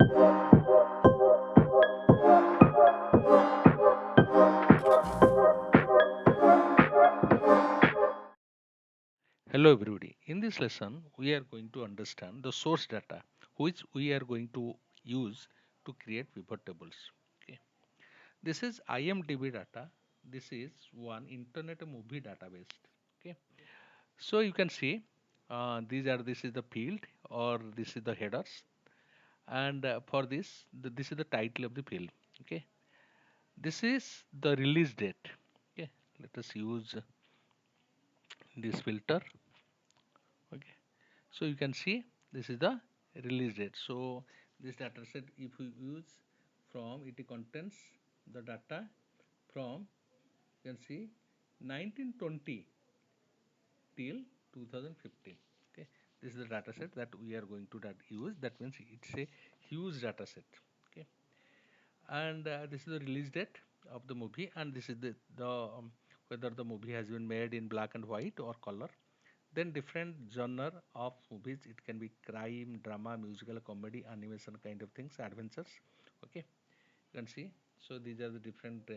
Hello everybody. In this lesson, we are going to understand the source data which we are going to use to create pivot tables. Okay. This is IMDb data. This is one internet movie database. Okay. So you can see this is the field or this is the headers, and for this this is the title of the field. Okay. This is the release date. Okay. Let us use this filter. Okay. So you can see this is the release date. So this data set, if we use from, it contains the data from, you can see 1920 till 2015. Okay, this is the data set that we are going to use. That means it's a huge data set. Okay, and this is the release date of the movie, and this is the whether the movie has been made in black and white or color. Then different genre of movies, it can be crime, drama, musical, comedy, animation kind of things, adventures. Okay, you can see. So these are the different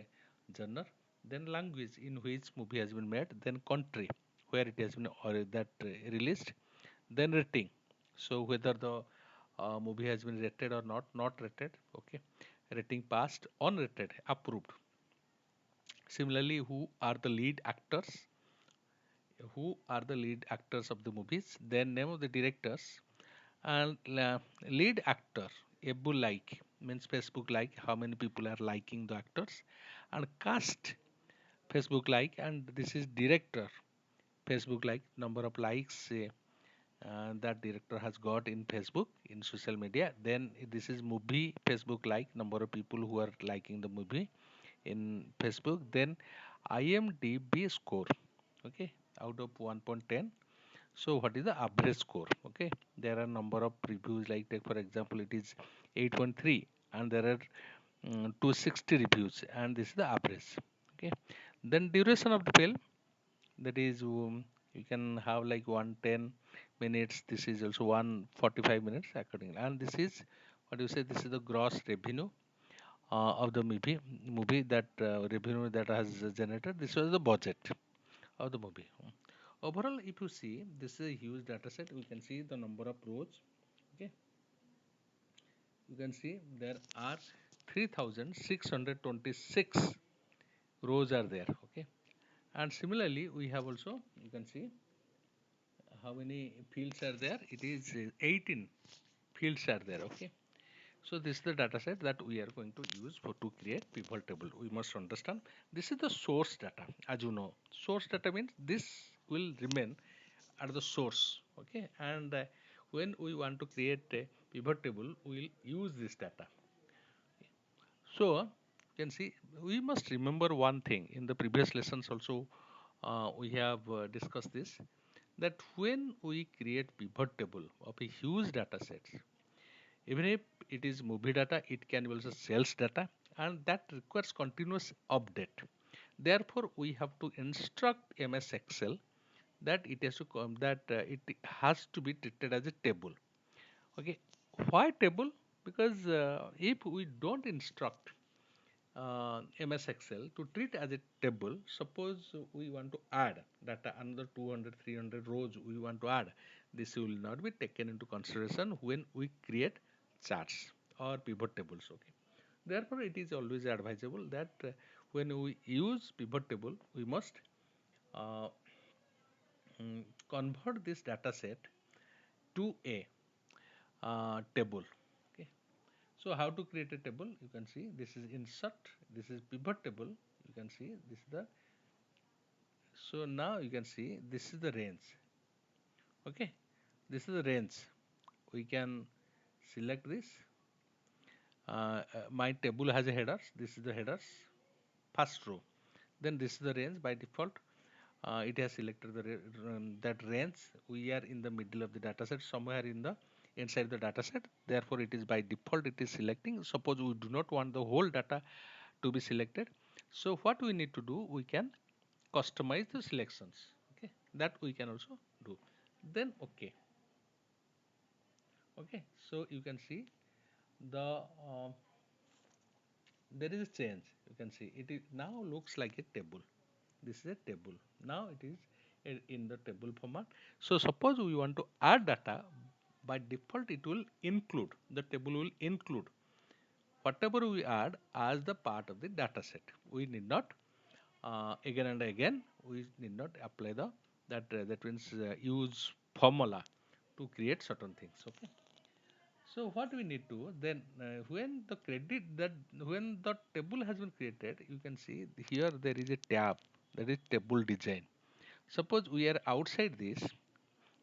genre. Then language in which movie has been made. Then country where it has been or that released. Then rating. So whether the movie has been rated or not rated. Okay, rating passed, unrated, approved. Similarly, who are the lead actors of the movies, then name of the directors, and lead actor able like means Facebook like, how many people are liking the actors, and cast Facebook like, and this is director Facebook like, number of likes that director has got in Facebook in social media. Then this is movie Facebook like, number of people who are liking the movie in Facebook. Then IMDb score. Okay, out of 1.10. So what is the average score? Okay, there are number of reviews, like take for example it is 8.3, and there are 260 reviews, and this is the average. Okay, then duration of the film, that is you can have like 110 minutes. This is also 145 minutes accordingly, and this is what you say, this is the gross revenue of the movie that revenue that has generated. This was the budget of the movie. Overall, if you see, this is a huge data set. We can see the number of rows. Okay, you can see there are 3626 rows are there. Okay, and similarly, we have also, you can see how many fields are there. It is 18 fields are there. Okay, so this is the data set that we are going to use for to create pivot table. We must understand this is the source data. As you know, source data means this will remain at the source. Okay, and when we want to create a pivot table, we will use this data. So you can see, we must remember one thing. In the previous lessons also we have discussed this, that when we create pivot table of a huge data set, even if it is movie data, it can be also sales data, and that requires continuous update. Therefore, we have to instruct MS Excel that it has to it has to be treated as a table. Okay, why table? Because if we don't instruct MS Excel to treat as a table, suppose we want to add data, another 200, 300 rows we want to add, this will not be taken into consideration when we create charts or pivot tables. Okay, therefore it is always advisable that when we use pivot table, we must uh, convert this data set to a table. Okay, so how to create a table? You can see this is insert, this is pivot table. You can see this is the, so now you can see this is the range. Okay, this is the range. We can select this. My table has a headers. This is the headers, first row. Then this is the range by default. It has selected that range. We are in the middle of the data set, somewhere in the inside the data set. Therefore, it is by default it is selecting. Suppose we do not want the whole data to be selected. So what we need to do, we can customize the selections. Okay, that we can also do. Then okay. Okay, so you can see the there is a change. You can see it is now looks like a table. This is a table. Now it is in the table format. So suppose we want to add data, by default it will include, the table will include whatever we add as the part of the data set. We need not again and again, we need not apply the that means use formula to create certain things. Okay. So what we need to then when the credit that when the table has been created, you can see here there is a tab that is table design. Suppose we are outside this,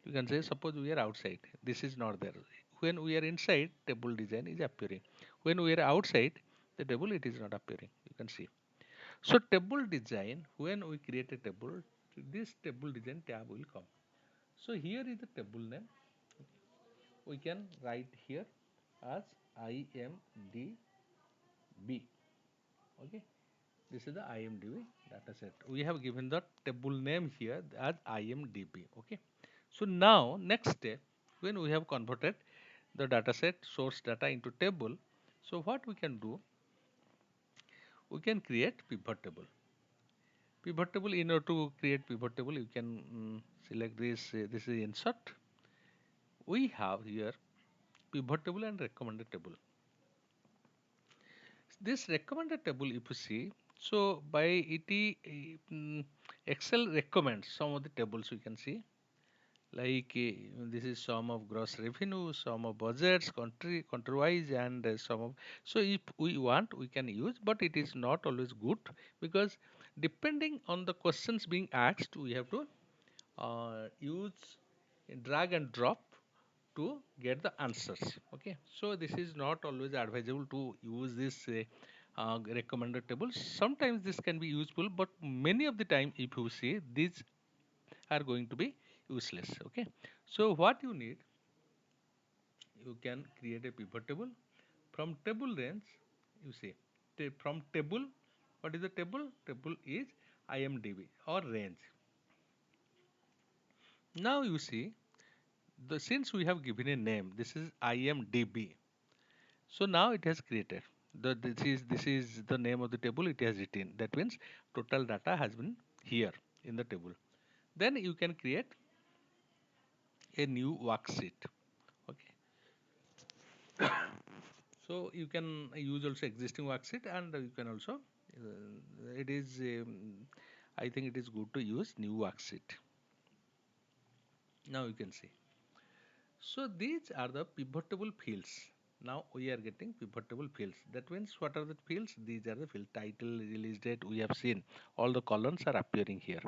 you can say suppose we are outside. This is not there. When we are inside, table design is appearing. When we are outside the table, it is not appearing. You can see. So table design, when we create a table, this table design tab will come. So here is the table name. We can write here as IMDB. Okay, this is the IMDB data set. We have given the table name here as IMDB. Okay, so now next step, when we have converted the data set source data into table, so what we can do, we can create pivot table. Pivot table, in order to create pivot table, you can select this. This is insert. We have here pivot table and recommended table. This recommended table, if you see, so by Excel recommends some of the tables we can see, like this is sum of gross revenue, sum of budgets, country wise, and sum of. So if we want, we can use, but it is not always good, because depending on the questions being asked, we have to use drag and drop to get the answers. Okay, so this is not always advisable to use this recommended tables. Sometimes this can be useful, but many of the time, if you see, these are going to be useless. Okay, so what you need, you can create a pivot table from table range. You see, from table, what is the table? Table is IMDB or range. Now you see, the since we have given a name, this is IMDB. So now it has created. This is the name of the table it has written. That means total data has been here in the table. Then you can create a new worksheet. Okay. So you can use also existing worksheet, and you can also it is I think it is good to use new worksheet. Now you can see. So these are the pivotable fields. Now we are getting pivotable fields. That means what are the fields? These are the field title, release date. We have seen all the columns are appearing here.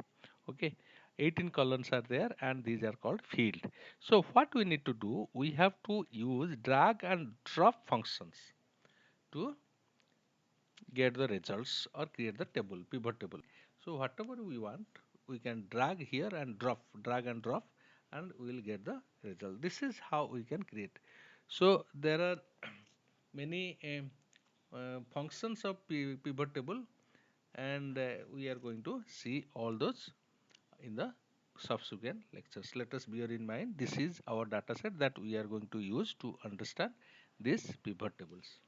Okay, 18 columns are there, and these are called field. So what we need to do? We have to use drag and drop functions to get the results or create the table, pivot table. So whatever we want, we can drag and drop, and we will get the result. This is how we can create. So there are many functions of pivot table, and we are going to see all those in the subsequent lectures. Let us bear in mind, this is our data set that we are going to use to understand these pivot tables.